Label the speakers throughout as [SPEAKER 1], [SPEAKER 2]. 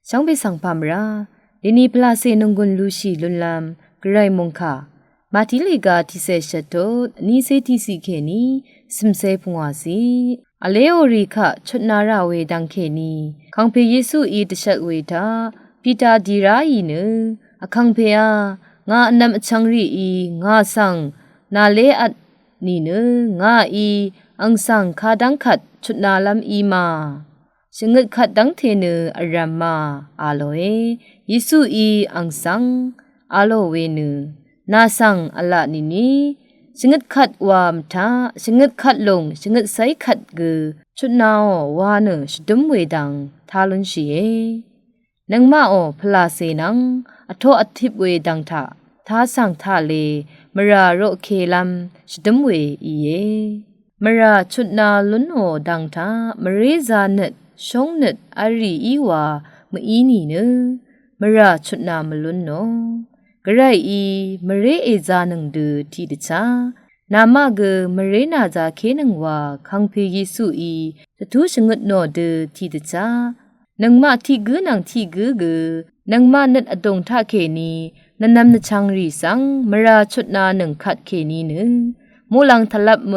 [SPEAKER 1] ช่างไปสั่งพามราดินีพลาเซนงกุนลูชีลุนลามกระไรมงค่ะมาทิลิกาทิเซชโตนีเซติสิเคนีสิมเซพงวาสีอเลโอริคะชุดนาราเวดังเคนีคังเพเยซูอีตชัดเวทาปีตาดีราอีเนอคังเพยางาอนำชังรีอีงาสังนาเลอัดนี่เนงาอีอังสังคาดังขัดชุดนาลำอีมาชงึดขัดดังเทเนอรัมมาอาโลเอเยซูอีอังสังอาโลเวเนนาสังอละนี่นีชงึดขัดวามทาชงึดขัดลงชงึดไซขัดกือชุดนาววาเนชดุมเวดังทาลุนชีเอนังมาโอพลาเซนังอโทอธิบเวดังทาท้าสั่งทาเลมราโรเคลัมชดุมเวอีเยมราชุดนาลุนโอดังทามเรซาเนตชงเนตอารีอีวามอีนีเนมราชุดนามลุนโนกระไรอีมเรเอซานังเดทีดชานามะเกมเรนาจาเคนังวาคังเพเยซูอีตะทูชงดโนเดทีดชานังมาที่กือนังที่กือเกนังมาเนตอดงทะเคนีนันนำนชังรีสังมราชุดนาหนึ่งขัดเคนีหนึ่งมูลังทลับเม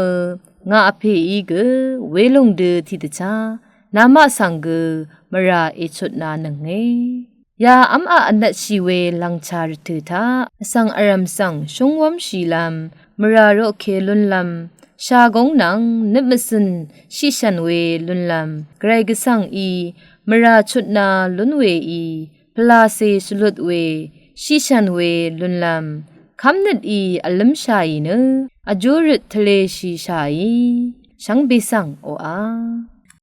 [SPEAKER 1] งาอเพอีเกเวลงเดทีดชานามะสังเกมราเอชุดนาหนึ่งเงยาอัมอาอันดัชีเวลังชาริตุทาสังอารมสังชงวัมชีลัมมราโรเคลุนลัมชากงนังนิมสินชิชันเวลุนลัมไกรกสังอีมราชุดนาลุนเวอีพลาเซสลุดเวชิชันเวลุนลัมคำนิดอีอัลลัมชายเนออจูริตทะเลชีชายชังเบสังโออา